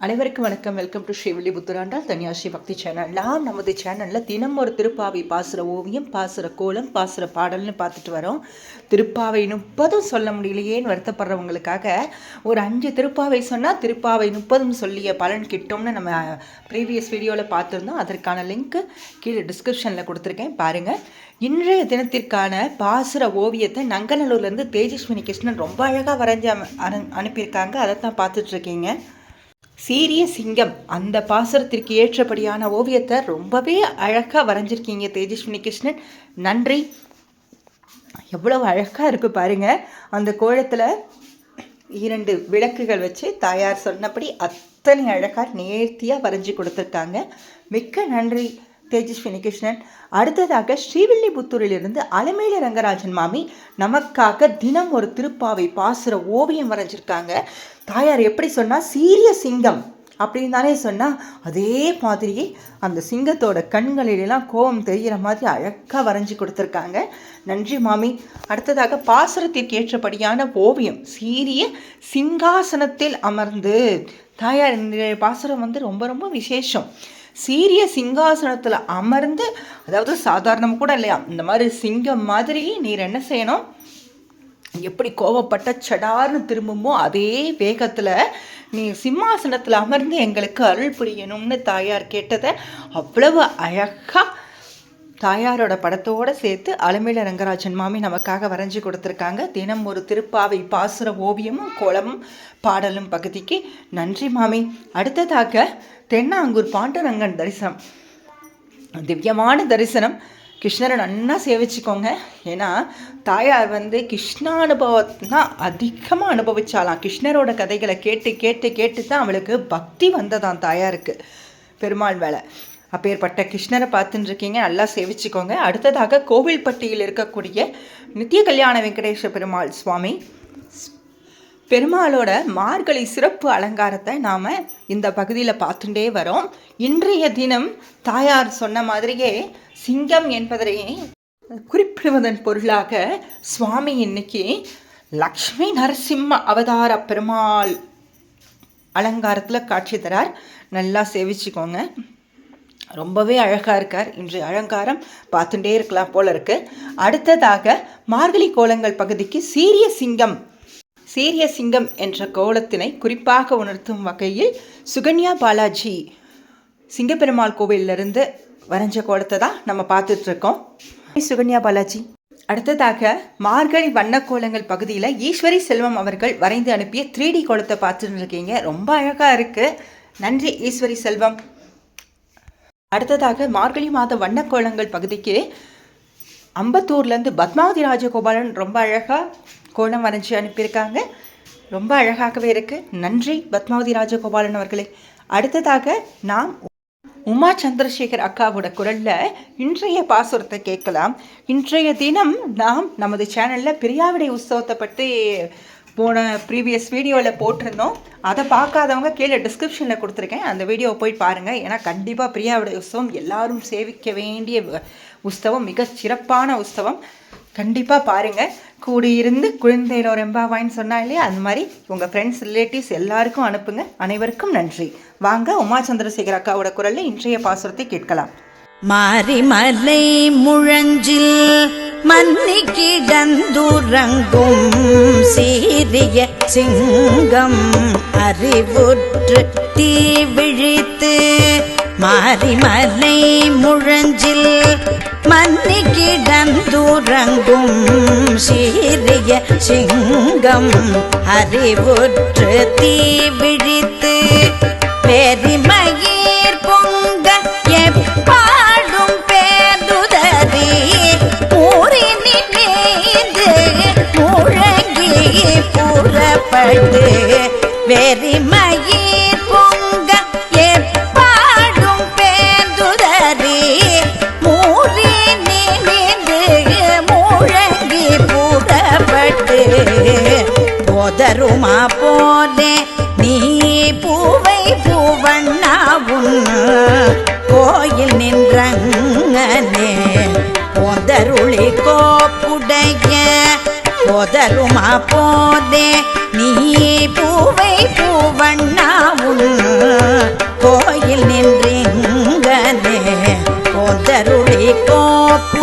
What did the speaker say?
அனைவருக்கும் வணக்கம். Welcome to ஸ்ரீவில்லிபுத்தூராண்டால் தனியார் பக்தி சேனல். நாம் நமது சேனலில் தினம் ஒரு திருப்பாவை பாசுர ஓவியம், பாசுர கோலம், பாசுர பாடல்னு பார்த்துட்டு வரோம். திருப்பாவை 30 சொல்ல முடியலையேன்னு வருத்தப்படுறவங்களுக்காக ஒரு 5 திருப்பாவை சொன்னால் திருப்பாவை 30 சொல்லிய பலன் கிட்டோம்னு நம்ம ப்ரீவியஸ் வீடியோவில் பார்த்துருந்தோம். அதற்கான லிங்க்கு கீழே டிஸ்கிரிப்ஷனில் கொடுத்துருக்கேன், பாருங்கள். இன்றைய தினத்திற்கான பாசுர ஓவியத்தை நங்கநல்லூர்லேருந்து தேஜஸ்வினி கிருஷ்ணன் ரொம்ப அழகாக வரைஞ்சி அனுப்பியிருக்காங்க. அதை தான் பார்த்துட்ருக்கீங்க. சீரிய சிங்கம், அந்த பாசுரத்திற்கு ஏற்றபடியான ஓவியத்தை ரொம்பவே அழகாக வரைஞ்சிருக்கீங்க தேஜஸ்வினி கிருஷ்ணன், நன்றி. எவ்வளவு அழகாக இருக்குது பாருங்கள். அந்த கோலத்தில் 2 விளக்குகள் வச்சு தாயார் சொன்னபடி அத்தனை அழகாக நேர்த்தியாக வரைஞ்சி கொடுத்துருக்காங்க. மிக்க நன்றி தேஜஸ்வினி கிருஷ்ணன். அடுத்ததாக ஸ்ரீவில்லிபுத்தூரிலிருந்து அலமேலு ரங்கராஜன் மாமி நமக்காக தினம் ஒரு திருப்பாவை பாசுர ஓவியம் வரைஞ்சிருக்காங்க. தாயார் எப்படி சொன்னால் சீரிய சிங்கம் அப்படின்னு தானே சொன்னால், அதே மாதிரியே அந்த சிங்கத்தோட கண்களிலெல்லாம் கோபம் தெரிகிற மாதிரி அழகாக வரைஞ்சி கொடுத்துருக்காங்க. நன்றி மாமி. அடுத்ததாக பாசுரத்திற்கு ஏற்றபடியான ஓவியம், சீரிய சிங்காசனத்தில் அமர்ந்து. தாயார் இந்த பாசுரம் ரொம்ப ரொம்ப விசேஷம். சீரிய சிங்காசனத்தில் அமர்ந்து, அதாவது சாதாரணம் கூட இல்லையா, இந்த மாதிரி சிங்கம் மாதிரி நீர் என்ன செய்யணும், எப்படி கோவப்பட்ட சடார்னு திரும்புமோ அதே வேகத்தில் நீ சிம்மாசனத்தில் அமர்ந்து எங்களுக்கு அருள் புரியணும்னு தாயார் கேட்டதை அவ்வளவு அழகாக தாயாரோட படத்தோடு சேர்த்து அலமேலு ரங்கராஜன் மாமி நமக்காக வரைஞ்சி கொடுத்துருக்காங்க. தினம் ஒரு திருப்பாவை பாசுர ஓவியமும் கோலமும் பாடலும் பகுதிக்கு நன்றி மாமி. அடுத்ததாக தென்னாங்கூர் பாண்டுரங்கன் தரிசனம், திவ்யமான தரிசனம். கிருஷ்ணரை நன்னா சேவிச்சுக்கோங்க. ஏன்னா தாயார் கிருஷ்ண அனுபவம்னா அதிகமாக அனுபவிச்சாலாம். கிருஷ்ணரோட கதைகளை கேட்டு கேட்டு கேட்டு தான் அவளுக்கு பக்தி வந்ததான் தாயாருக்கு பெருமாள் வேலை. அப்பேற்பட்ட கிருஷ்ணரை பார்த்துட்டு இருக்கீங்க, நல்லா சேவிச்சுக்கோங்க. அடுத்ததாக கோவில்பட்டியில் இருக்கக்கூடிய நித்திய கல்யாண வெங்கடேஸ்வர பெருமாள் சுவாமி, பெருமாளோட மார்கழி சிறப்பு அலங்காரத்தை நாம் இந்த பகுதியில் பார்த்துட்டே வரோம். இன்றைய தினம் தாயார் சொன்ன மாதிரியே சிங்கம் என்பதை குறிப்பிடுவதன் பொருளாக சுவாமி இன்னைக்கு லக்ஷ்மி நரசிம்ம அவதார பெருமாள் அலங்காரத்தில் காட்சி தரார். நல்லா சேவிச்சுக்கோங்க. ரொம்பவே அழகாக இருக்கார். இன்றைய அலங்காரம் பார்த்துட்டே இருக்கலாம் போல இருக்கு. அடுத்ததாக மார்கழி கோலங்கள் பகுதிக்கு சீரிய சிங்கம் என்ற கோலத்தினை குறிப்பாக உணர்த்தும் வகையில் சுகன்யா பாலாஜி சிங்கப்பெருமாள் கோவிலிருந்து வரைஞ்ச கோலத்தை தான் நம்ம பார்த்துட்ருக்கோம். சுகன்யா பாலாஜி. அடுத்ததாக மார்கழி வண்ணக்கோலங்கள் பகுதியில் ஈஸ்வரி செல்வம் அவர்கள் வரைந்து அனுப்பிய 3D கோலத்தை பார்த்துட்டு இருக்கீங்க. ரொம்ப அழகாக இருக்குது. நன்றி ஈஸ்வரி செல்வம். அடுத்ததாக மார்கழி மாத வண்ணக்கோலங்கள் பகுதிக்கு அம்பத்தூர்லேருந்து பத்மாவதி ராஜகோபாலன் ரொம்ப அழகாக கோலம் வரைஞ்சி அனுப்பியிருக்காங்க. ரொம்ப அழகாகவே இருக்குது. நன்றி பத்மாவதி ராஜகோபாலன் அவர்களே. அடுத்ததாக நாம் உமா சந்திரசேகர் அக்காவோட குரலில் இன்றைய பாசுரத்தை கேட்கலாம். இன்றைய தினம் நாம் நமது சேனலில் பிரியாவிடை உற்சவத்தை பற்றி போன ப்ரீவியஸ் வீடியோவில் போட்டிருந்தோம். அதை பார்க்காதவங்க கீழே டிஸ்கிரிப்ஷனில் கொடுத்துருக்கேன், அந்த வீடியோவை போய் பாருங்கள். ஏன்னா கண்டிப்பாக பிரியாவிடை உற்சவம் எல்லாரும் சேவிக்க வேண்டிய உற்சவம், மிக சிறப்பான உற்சவம். கண்டிப்பாக பாருங்கள். கூடியிருந்து குழந்தையிலோர் எம்பாவாயின்னு சொன்னா இல்லையா, அந்த மாதிரி உங்கள் ஃப்ரெண்ட்ஸ் ரிலேட்டிவ்ஸ் எல்லாருக்கும் அனுப்புங்க. அனைவருக்கும் நன்றி. வாங்க உமா சந்திரசேகர் அக்காவோட குரலில் இன்றைய பாசுரத்தை கேட்கலாம். மாரிமலை முழஞ்சில் மன்னி கிடந்துறங்கும் சீரிய சிங்கம் அறிவுற்று தீ விழித்து, மாரிமலை முழஞ்சில் மன்னி கிடந்துறங்கும் சீரிய சிங்கம் அறிவுற்று தீ விழித்து, பெரிமயிர் பொங்க எப்பாடும் பேதுதறி ஊரினிலேந்து முழங்கி புறப்பட்டு, வெறிமயிர் பொங்க எப்பாடும் பேதுதறி ஊரினிலேந்து முழங்கி புறப்பட்டு, போதருமா போலே நீ பூவை பூவண்ணாவுன் கோயில் நின்றங்கனே, போதருளி கோப்புடைய போதருமா போதே நீ பூவை பூவண்ணாவுன் போதருளி கோப்ப